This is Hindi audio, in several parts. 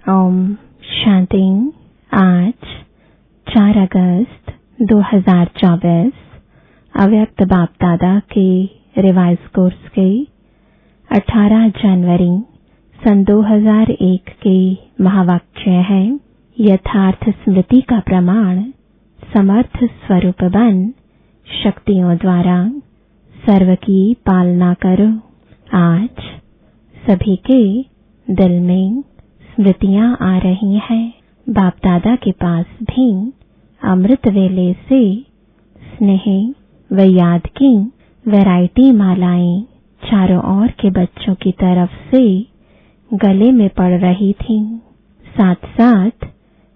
ओम शांति। आज 4 अगस्त 2024 अव्यक्त बाप दादा के रिवाइज कोर्स के 18 जनवरी सन 2001 के महावाक्य है, यथार्थ स्मृति का प्रमाण समर्थ स्वरूप बन शक्तियों द्वारा सर्व की पालना करो। आज सभी के दिल में स्मृतियां आ रही हैं। बाप दादा के पास भी अमृत वेले से स्नेह व याद की वैरायटी मालाएं चारों ओर के बच्चों की तरफ से गले में पड़ रही थी। साथ साथ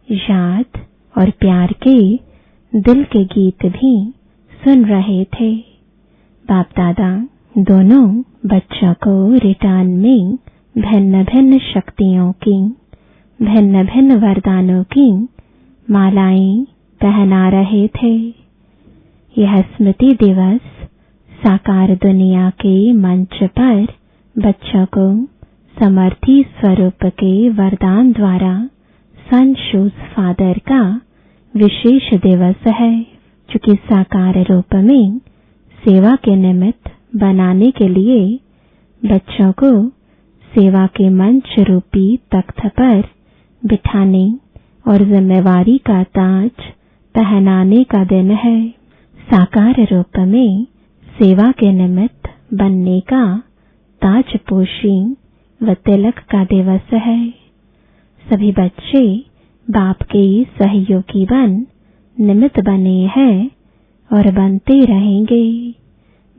याद और प्यार के दिल के गीत भी सुन रहे थे। बाप दादा दोनों बच्चों को रिटर्न में भिन्न भिन्न शक्तियों की, भिन्न भिन्न वरदानों की मालाएं पहना रहे थे। यह स्मृति दिवस साकार दुनिया के मंच पर बच्चों को समर्थी स्वरूप के वरदान द्वारा सन शूज फादर का विशेष दिवस है, चूंकि साकार रूप में सेवा के निमित्त बनाने के लिए बच्चों को सेवा के मंच रूपी तख्त पर बिठाने और जिम्मेवारी का ताज पहनाने का दिन है। साकार रूप में सेवा के निमित्त बनने का ताजपोशी व तिलक का दिवस है। सभी बच्चे बाप के सहयोगी बन निमित्त बने हैं और बनते रहेंगे।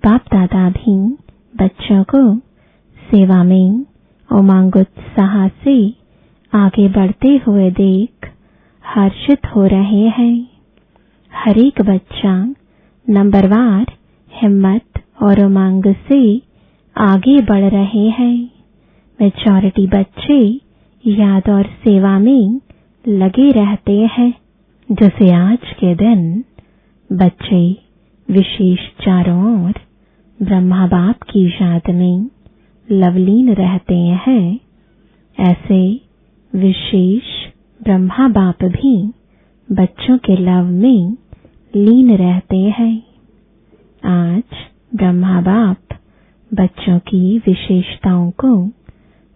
बाप दादा भी बच्चों को सेवा में उमंग उत्साह से आगे बढ़ते हुए देख हर्षित हो रहे हैं। हर एक बच्चा नंबरवार हिम्मत और उमंग से आगे बढ़ रहे हैं। मेजॉरिटी बच्चे याद और सेवा में लगे रहते हैं। जैसे आज के दिन बच्चे विशेष चारों ओर ब्रह्मा बाप की याद में लवलीन रहते हैं, ऐसे विशेष ब्रह्मा बाप भी बच्चों के लव में लीन रहते हैं। आज ब्रह्मा बाप बच्चों की विशेषताओं को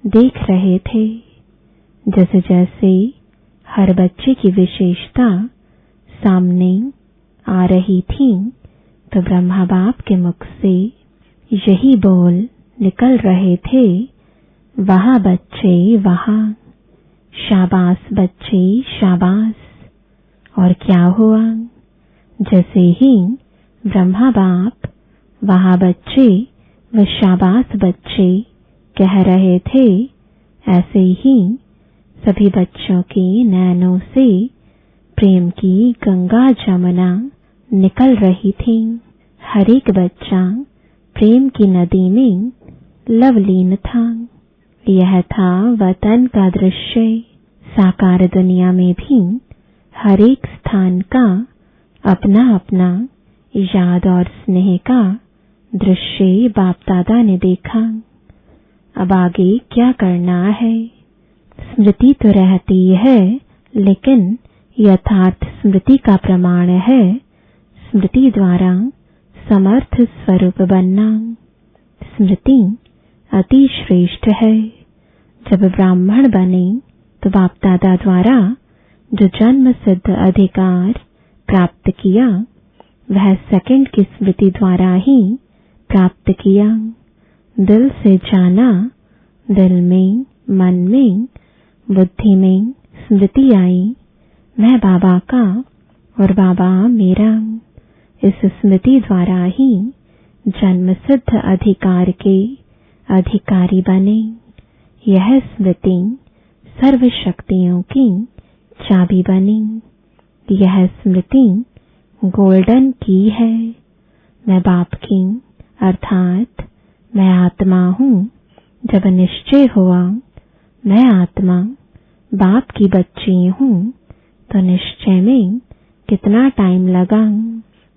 देख रहे थे। जैसे जैसे हर बच्चे की विशेषता सामने आ रही थी, तो ब्रह्मा बाप के मुख से यही बोल निकल रहे थे, वहाँ बच्चे वहाँ, शाबाश बच्चे शाबाश। और क्या हुआ? जैसे ही ब्रह्मा बाप वहाँ बच्चे व शाबाश बच्चे कह रहे थे, ऐसे ही सभी बच्चों के नैनों से प्रेम की गंगा जमुना निकल रही थी। हर एक बच्चा प्रेम की नदी में लवलीन था। यह था वतन का दृश्य। साकार दुनिया में भी हर एक स्थान का अपना अपना याद और स्नेह का दृश्य बाप दादा ने देखा। अब आगे क्या करना है? स्मृति तो रहती है, लेकिन यथार्थ स्मृति का प्रमाण है स्मृति द्वारा समर्थ स्वरूप बनना। स्मृति अति श्रेष्ठ है। जब ब्राह्मण बने तो बाप दादा द्वारा जो जन्म सिद्ध अधिकार प्राप्त किया, वह सेकंड की स्मृति द्वारा ही प्राप्त किया। दिल से जाना, दिल में, मन में, बुद्धि में स्मृति आई, मैं बाबा का और बाबा मेरा। इस स्मृति द्वारा ही जन्म सिद्ध अधिकार के अधिकारी बने। यह स्मृति सर्व शक्तियों की चाबी बनी। यह स्मृति गोल्डन की है। मैं बाप की अर्थात मैं आत्मा हूँ। जब निश्चय हुआ मैं आत्मा बाप की बच्ची हूँ, तो निश्चय में कितना टाइम लगा?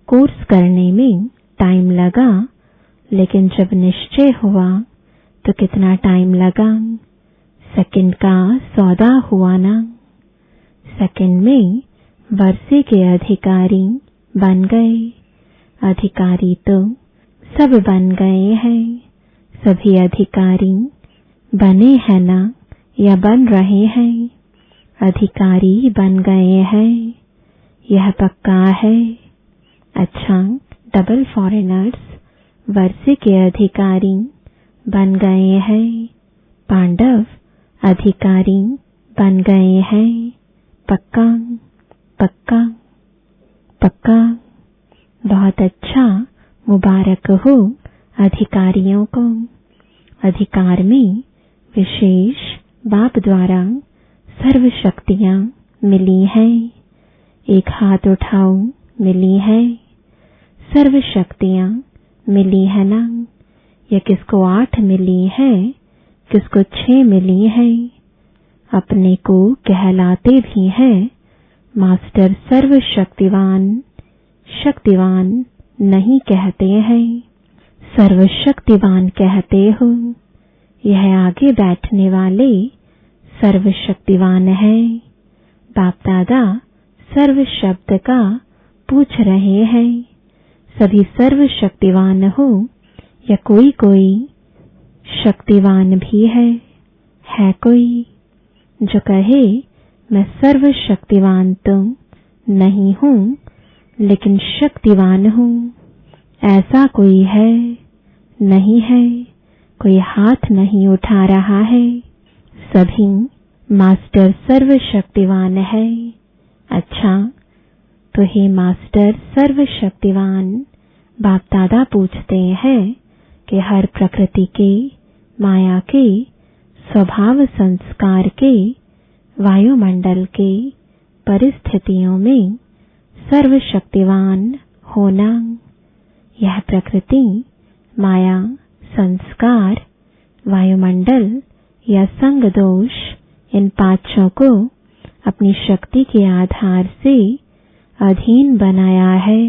कोर्स करने में टाइम लगा, लेकिन जब निश्चय हुआ तो कितना टाइम लगा? सेकंड का सौदा हुआ ना। सेकंड में वर्षे के अधिकारी बन गए। अधिकारी तो सब बन गए हैं। सभी अधिकारी बने हैं ना या बन रहे हैं? अधिकारी बन गए हैं, यह पक्का है। अच्छा, डबल फॉरेनर्स वर्षे के अधिकारी बन गए हैं। पांडव अधिकारी बन गए हैं। पक्का पक्का पक्का। बहुत अच्छा, मुबारक हो अधिकारियों को। अधिकार में विशेष बाप द्वारा सर्व शक्तियां मिली हैं। एक हाथ उठाओ, मिली है। सर्व शक्तियां मिली है ना? या किसको 8 मिली है, किसको 6 मिली है? अपने को कहलाते भी हैं मास्टर सर्वशक्तिवान। शक्तिवान नहीं कहते हैं, सर्वशक्तिवान कहते हो। यह आगे बैठने वाले सर्वशक्तिवान है। बाप दादा सर्व शब्द का पूछ रहे हैं। सभी सर्वशक्तिवान हो या कोई कोई शक्तिवान भी है कोई जो कहे मैं सर्वशक्तिवान तो नहीं हूँ लेकिन शक्तिवान हूँ? ऐसा कोई है? नहीं है। कोई हाथ नहीं उठा रहा है। सभी मास्टर सर्वशक्तिवान है। अच्छा, तो हे मास्टर सर्वशक्तिवान, बाप दादा पूछते हैं कि हर प्रकृति के, माया के, स्वभाव संस्कार के, वायुमंडल के परिस्थितियों में सर्वशक्तिवान होना, यह प्रकृति, माया, संस्कार, वायुमंडल या संग दोष, इन पांचों को अपनी शक्ति के आधार से अधीन बनाया है।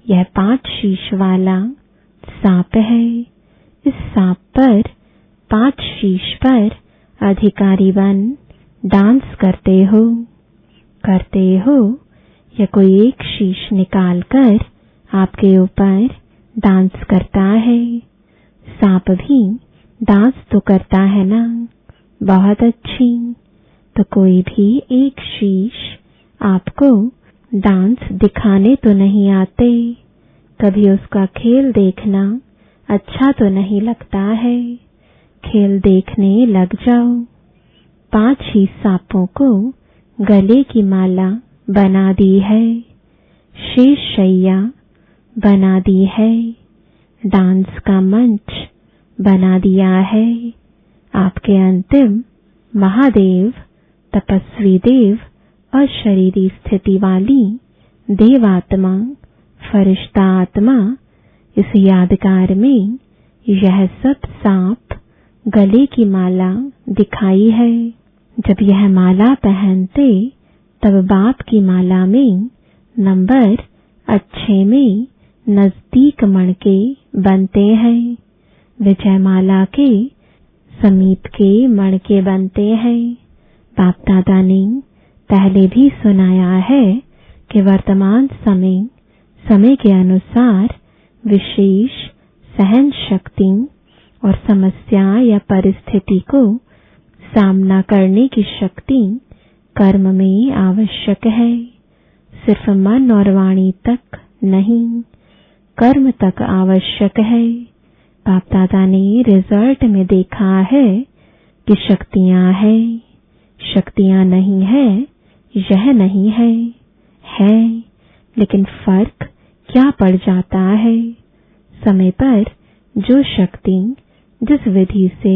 यह 5 शीश वाला सांप है। इस सांप पर 5 शीश पर अधिकारी बन डांस करते हो या कोई एक शीश निकालकर आपके ऊपर डांस करता है? सांप भी डांस तो करता है ना? बहुत अच्छी। तो कोई भी एक शीश आपको डांस दिखाने तो नहीं आते? कभी उसका खेल देखना अच्छा तो नहीं लगता है? खेल देखने लग जाओ। 5 ही सांपों को गले की माला बना दी है। शेष शैया बना दी है। डांस का मंच बना दिया है। आपके अंतिम महादेव, तपस्वी देव और शरीरी स्थिति वाली देवात्मा, फरिश्ता आत्मा, इस यादगार में यह सब सांप गले की माला दिखाई है। जब यह माला पहनते तब बाप की माला में नंबर अच्छे में नजदीक मणके बनते हैं। विजय माला के समीप के मणके बनते हैं। बाप दादा ने पहले भी सुनाया है कि वर्तमान समय के अनुसार विशेष सहन शक्ति और समस्या या परिस्थिति को सामना करने की शक्ति कर्म में आवश्यक है। सिर्फ मन और वाणी तक नहीं, कर्म तक आवश्यक है। बाप दादा ने रिजल्ट में देखा है कि शक्तियां हैं, शक्तियां नहीं है, यह नहीं है, लेकिन फर्क क्या पड़ जाता है? समय पर जो शक्ति जिस विधि से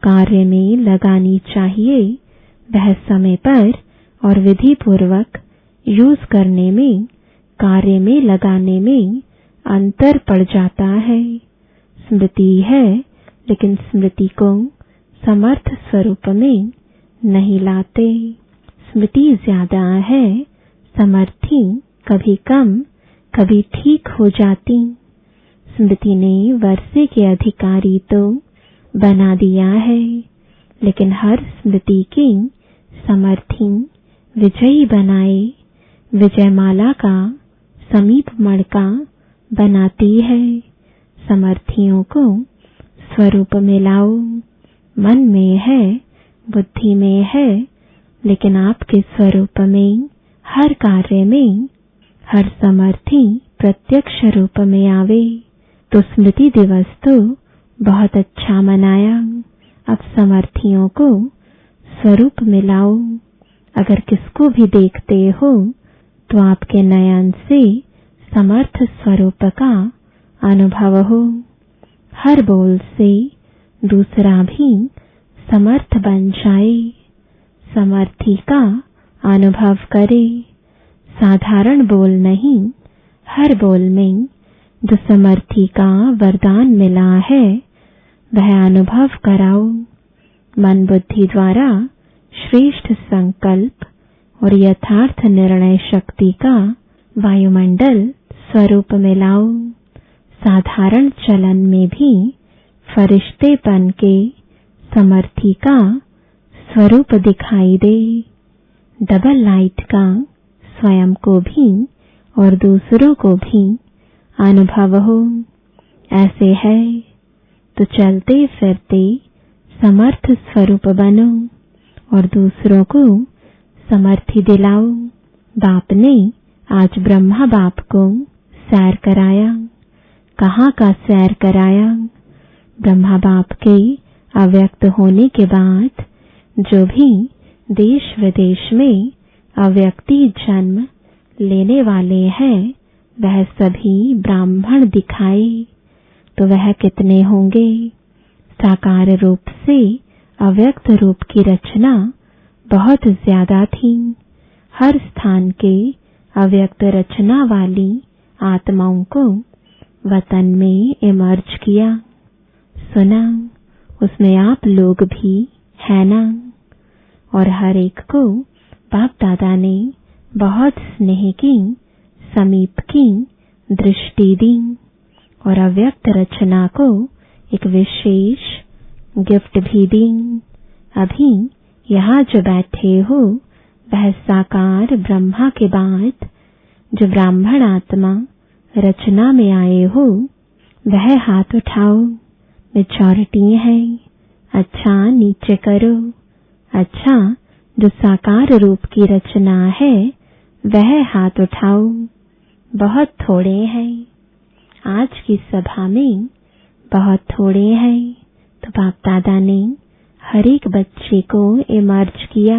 कार्य में लगानी चाहिए वह समय पर और विधि पूर्वक यूज करने में, कार्य में लगाने में अंतर पड़ जाता है। स्मृति है लेकिन स्मृति को समर्थ स्वरूप में नहीं लाते। स्मृति ज्यादा है, समर्थी कभी कम कभी ठीक हो जाती। स्मृति ने वर्षे के अधिकारी तो बना दिया है, लेकिन हर स्मृति की समर्थी विजयी बनाए, विजयमाला का समीप मड़का बनाती है। समर्थियों को स्वरूप में लाओ। मन में है, बुद्धि में है, लेकिन आपके स्वरूप में, हर कार्य में हर समर्थी प्रत्यक्ष रूप में आवे। तो स्मृति दिवस तो बहुत अच्छा मनाया। अब समर्थियों को स्वरूप में लाओ। अगर किसको भी देखते हो तो आपके नयन से समर्थ स्वरूप का अनुभव हो। हर बोल से दूसरा भी समर्थ बन जाए, समर्थी का अनुभव करे। साधारण बोल नहीं, हर बोल में जो समर्थी का वरदान मिला है वह अनुभव कराओ। मन बुद्धि द्वारा श्रेष्ठ संकल्प और यथार्थ निर्णय शक्ति का वायुमंडल स्वरूप में लाओ। साधारण चलन में भी फरिश्तेपन के समर्थी का स्वरूप दिखाई दे। डबल लाइट का स्वयं को भी और दूसरों को भी अनुभव हो। ऐसे है तो चलते फिरते समर्थ स्वरूप बनो और दूसरों को समर्थी दिलाओ। बाप ने आज ब्रह्मा बाप को सैर कराया। कहाँ का सैर कराया? ब्रह्मा बाप के अव्यक्त होने के बाद जो भी देश विदेश में अव्यक्ति जन्म लेने वाले हैं वह सभी ब्राह्मण दिखाए। तो वह कितने होंगे? साकार रूप से अव्यक्त रूप की रचना बहुत ज्यादा थी। हर स्थान के अव्यक्त रचना वाली आत्माओं को वतन में इमर्ज किया। सुना, उसमें आप लोग भी है ना? और हर एक को बाप दादा ने बहुत स्नेह की, समीप की दृष्टि दी और अव्यक्त रचना को एक विशेष गिफ्ट भी दी। अभी यहाँ जो बैठे हो वह साकार ब्रह्मा के बाद जो ब्राह्मण आत्मा रचना में आए हो वह हाथ उठाओ। मेजॉरिटी है। अच्छा नीचे करो। अच्छा जो साकार रूप की रचना है वह हाथ उठाओ। बहुत थोड़े हैं। आज की सभा में बहुत थोड़े हैं। तो बाप दादा ने हर एक बच्चे को इमर्ज किया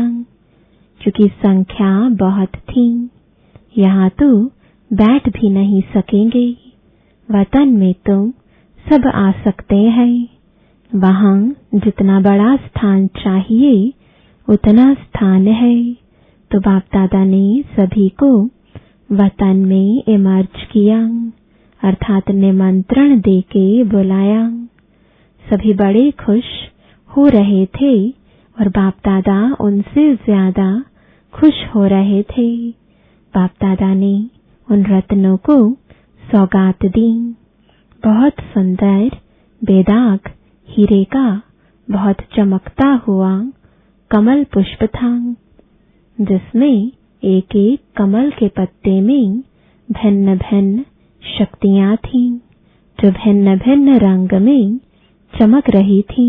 क्योंकि संख्या बहुत थी। यहाँ तो बैठ भी नहीं सकेंगे। वतन में तो सब आ सकते हैं। वहाँ जितना बड़ा स्थान चाहिए उतना स्थान है। तो बाप दादा ने सभी को वतन में इमर्ज किया, अर्थात निमंत्रण देके बुलाया। सभी बड़े खुश हो रहे थे और बाप दादा उनसे ज्यादा खुश हो रहे थे। बाप दादा ने उन रत्नों को सौगात दी। बहुत सुंदर बेदाग हीरे का बहुत चमकता हुआ कमल पुष्प था, जिसमें एक एक कमल के पत्ते में भिन्न भिन्न शक्तियां थीं, जो भिन्न भिन्न रंग में चमक रही थी।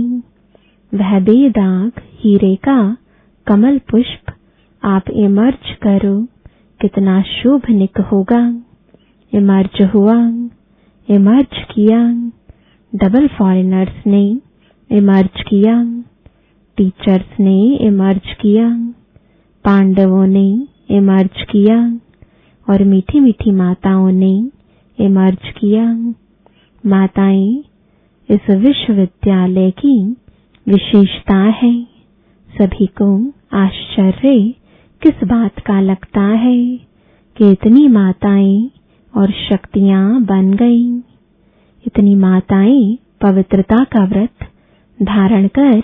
वह बेदाग हीरे का कमल पुष्प आप इमर्ज करो, कितना शोभनिक होगा। इमर्ज हुआ, इमर्ज किया। डबल फॉरेनर्स ने इमर्ज किया, टीचर्स ने इमर्ज किया, पांडवों ने इमर्ज किया और मीठी मीठी माताओं ने इमर्ज किया। माताएं इस विश्वविद्यालय की विशेषता है। सभी को आश्चर्य किस बात का लगता है कि इतनी माताएं और शक्तियां बन गईं। इतनी माताएं पवित्रता का व्रत धारण कर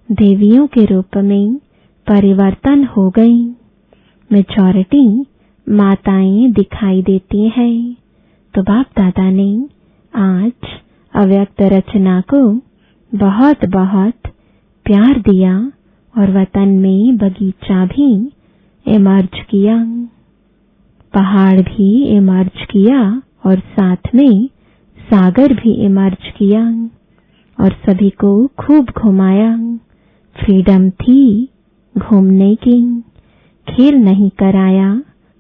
देवियों के रूप में परिवर्तन हो गईं। मेजॉरिटी माताएं दिखाई देती हैं। तो बाप दादा ने आज अव्यक्त रचना को बहुत बहुत प्यार दिया और वतन में बगीचा भी इमर्ज किया, पहाड़ भी इमर्ज किया और साथ में सागर भी इमर्ज किया और सभी को खूब घुमाया। फ्रीडम थी घूमने की, खेल नहीं कराया,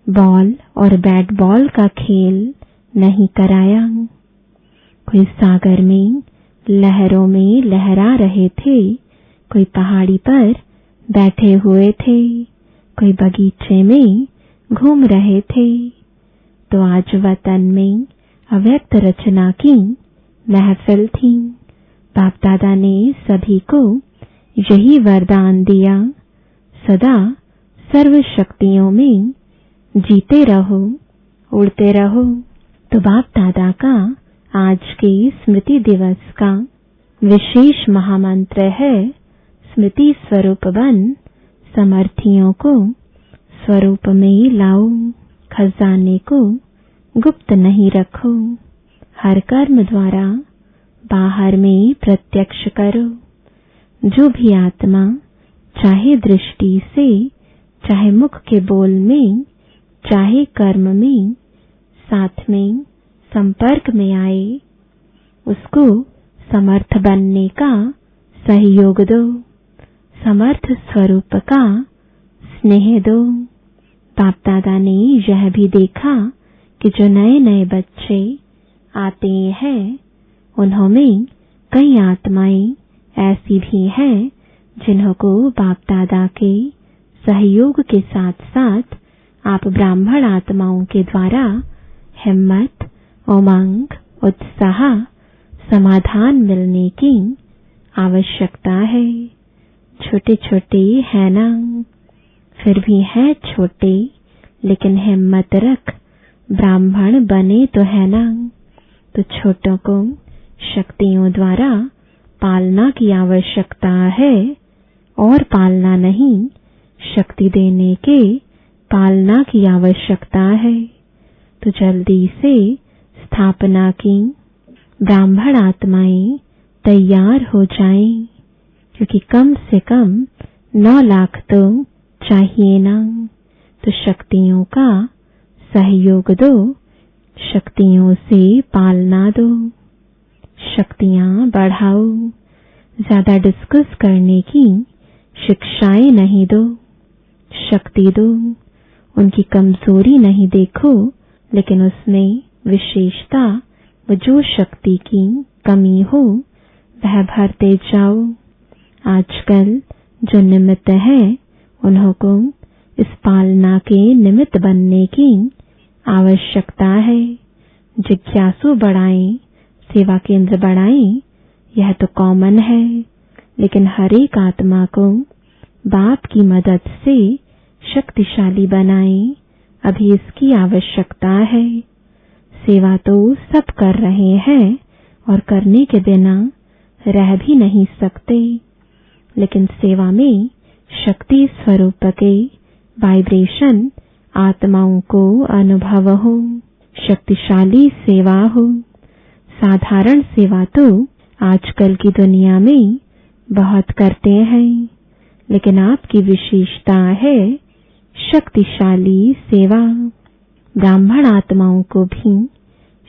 बॉल और बैट बॉल का खेल नहीं कराया। कोई सागर में लहरों में लहरा रहे थे, कोई पहाड़ी पर बैठे हुए थे, कोई बगीचे में घूम रहे थे। तो आज वतन में अव्यक्त रचना की महफिल थी। बाप दादा ने सभी को यही वरदान दिया, सदा सर्व शक्तियों में जीते रहो, उड़ते रहो। तो बाप दादा का आज के स्मृति दिवस का विशेष महामंत्र है, स्मृति स्वरूप बन समर्थियों को स्वरूप में लाओ, खजाने को गुप्त नहीं रखो, हर कर्म द्वारा बाहर में प्रत्यक्ष करो। जो भी आत्मा चाहे दृष्टि से, चाहे मुख के बोल में, चाहे कर्म में, साथ में संपर्क में आए, उसको समर्थ बनने का सहयोग दो, समर्थ स्वरूप का स्नेह दो। बाप दादा ने यह भी देखा कि जो नए नए बच्चे आते हैं, उन्होंने कई आत्माएं ऐसी भी हैं जिन्हों को बाप दादा के सहयोग के साथ साथ आप ब्राह्मण आत्माओं के द्वारा हिम्मत, उमंग, उत्साह, समाधान मिलने की आवश्यकता है। छोटे छोटे है ना, फिर भी है छोटे, लेकिन हिम्मत रख, ब्राह्मण बने तो है ना। तो छोटों को शक्तियों द्वारा पालना की आवश्यकता है और पालना नहीं, शक्ति देने के पालना की आवश्यकता है। तो जल्दी से स्थापना की ब्राह्मण आत्माएं तैयार हो जाएं, क्योंकि कम से कम 9 लाख तो चाहिए ना। तो शक्तियों का सहयोग दो, शक्तियों से पालना दो, शक्तियां बढ़ाओ। ज्यादा डिस्कस करने की शिक्षाएं नहीं दो, शक्ति दो। उनकी कमजोरी नहीं देखो, लेकिन उसमें विशेषता व जो शक्ति की कमी हो वह भरते जाओ। आजकल जो निमित्त है, उन्हों को इस पालना के निमित्त बनने की आवश्यकता है। जिज्ञासु बढ़ाएं, सेवा केंद्र बढ़ाएं, यह तो कॉमन है, लेकिन हर एक आत्मा को बाप की मदद से शक्तिशाली बनाएं, अभी इसकी आवश्यकता है। सेवा तो सब कर रहे हैं और करने के बिना रह भी नहीं सकते, लेकिन सेवा में शक्ति स्वरूप के वाइब्रेशन आत्माओं को अनुभव हो, शक्तिशाली सेवा हो। साधारण सेवा तो आजकल की दुनिया में बहुत करते हैं, लेकिन आपकी विशेषता है शक्तिशाली सेवा। ब्राह्मण आत्माओं को भी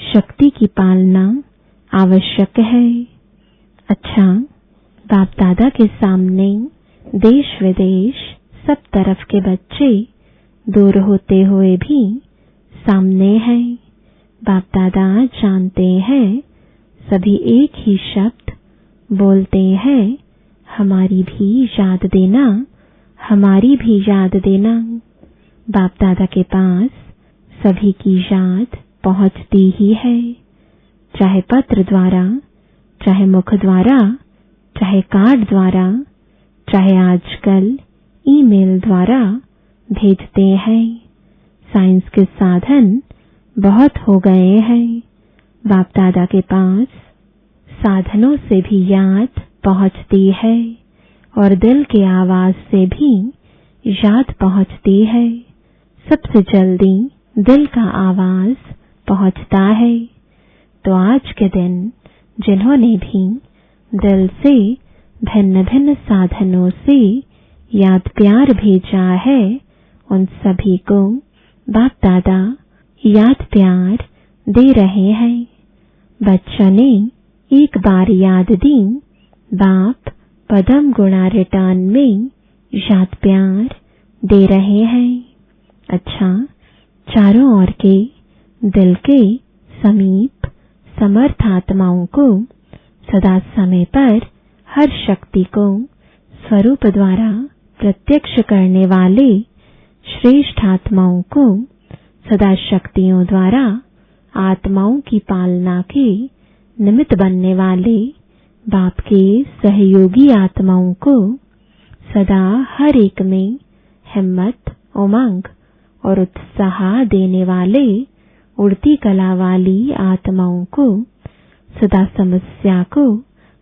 शक्ति की पालना आवश्यक है। अच्छा, बाप दादा के सामने देश विदेश सब तरफ के बच्चे दूर होते हुए भी सामने हैं। बाप दादा जानते हैं, सभी एक ही शब्द बोलते हैं, हमारी भी याद देना, हमारी भी याद देना। बाप दादा के पास सभी की याद पहुंचती ही है, चाहे पत्र द्वारा, चाहे मुख द्वारा, चाहे कार्ड द्वारा, चाहे आजकल ईमेल द्वारा भेजते हैं। साइंस के साधन बहुत हो गए हैं। बाप दादा के पास साधनों से भी याद पहुंचती है और दिल के आवाज से भी याद पहुंचती है। सबसे जल्दी दिल का आवाज पहुंचता है। तो आज के दिन जिन्होंने भी दिल से भिन्न भिन्न साधनों से याद प्यार भेजा है, उन सभी को बाप दादा याद प्यार दे रहे हैं। बच्चों ने एक बार याद दी, बाप पदम गुणा रिटर्न में याद प्यार दे रहे हैं। अच्छा, चारों ओर के दिल के समीप समर्थ आत्माओं को सदा समय पर हर शक्ति को स्वरूप द्वारा प्रत्यक्ष करने वाले श्रेष्ठ आत्माओं को सदा शक्तियों द्वारा आत्माओं की पालना के निमित्त बनने वाले बाप के सहयोगी आत्माओं को सदा हर एक में हिम्मत, उमंग और उत्साह देने वाले उड़ती कला वाली आत्माओं को सदा समस्या को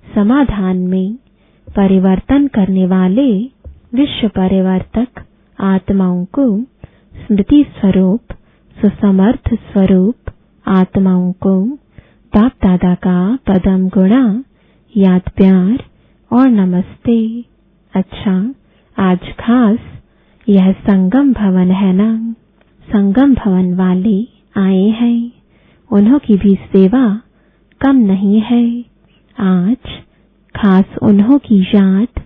समाधान में परिवर्तन करने वाले विश्व परिवर्तक आत्माओं को स्मृति स्वरूप, सुसमर्थ स्वरूप आत्माओं को बाप दादा का पदम गुणा याद प्यार और नमस्ते। अच्छा, आज खास यह संगम भवन है ना, संगम भवन वाले आए हैं, उन्हों की भी सेवा कम नहीं है। आज खास उन्हों की याद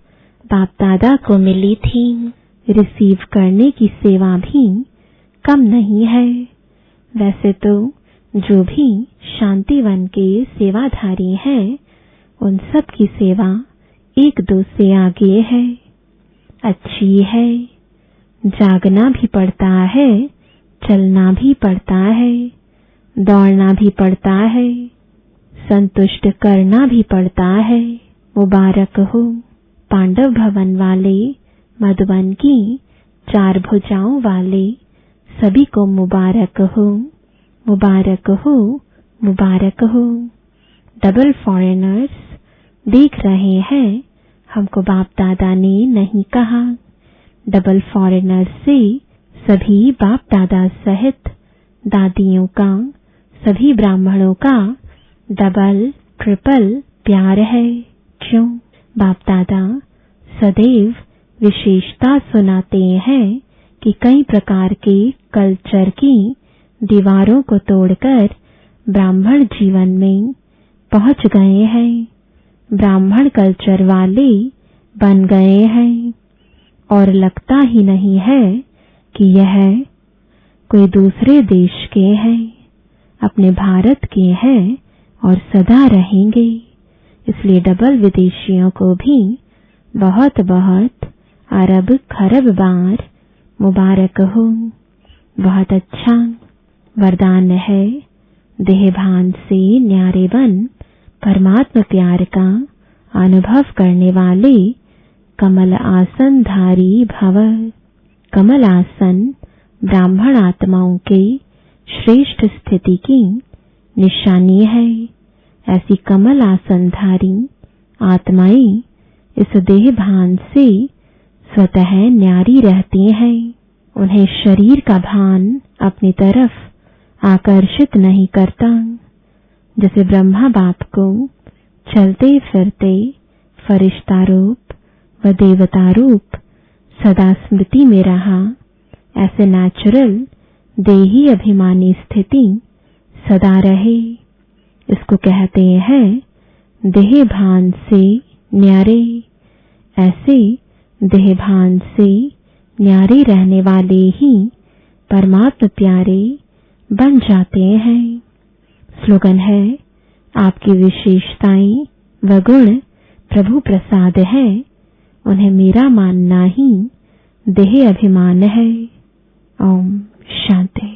बाप दादा को मिली थी, रिसीव करने की सेवा भी कम नहीं है। वैसे तो जो भी शांतिवन के सेवाधारी हैं, उन सब की सेवा एक दो से आगे है, अच्छी है। जागना भी पड़ता है, चलना भी पड़ता है, दौड़ना भी पड़ता है, संतुष्ट करना भी पड़ता है। मुबारक हो पांडव भवन वाले, मधुबन की चार भुजाओं वाले सभी को मुबारक हो, मुबारक हो, मुबारक हो। डबल फॉरेनर्स देख रहे हैं, हमको बाप दादा ने नहीं कहा। डबल फॉरेनर्स से सभी बाप दादा सहित दादियों का, सभी ब्राह्मणों का डबल ट्रिपल प्यार है। क्यों? बाप दादा सदैव विशेषता सुनाते हैं कि कई प्रकार के कल्चर की दीवारों को तोड़कर ब्राह्मण जीवन में पहुंच गए हैं, ब्राह्मण कल्चर वाले बन गए हैं, और लगता ही नहीं है कि यह कोई दूसरे देश के हैं, अपने भारत के हैं और सदा रहेंगे। इसलिए डबल विदेशियों को भी बहुत बहुत अरब खरब बार मुबारक हो। बहुत अच्छा वरदान है, देहभान से न्यारे बन परमात्मा प्यार का अनुभव करने वाले कमल आसन धारी भव। कमल आसन ब्राह्मण आत्माओं के श्रेष्ठ स्थिति की निशानी है। ऐसी कमल आसनधारी आत्माएं इस देह भान से स्वतः न्यारी रहती हैं। उन्हें शरीर का भान अपनी तरफ आकर्षित नहीं करता। जैसे ब्रह्मा बाप को चलते फिरते फरिश्ता रूप व देवता रूप सदा स्मृति में रहा, ऐसे नेचुरल देही अभिमानी स्थिति सदा रहे। इसको कहते हैं देह भान से न्यारे। ऐसे देह भान से न्यारे रहने वाले ही परमात्मा प्यारे बन जाते हैं। स्लोगन है, आपकी विशेषताएं व गुण प्रभु प्रसाद है, उन्हें मेरा मानना ही देह अभिमान है। ओम शांति।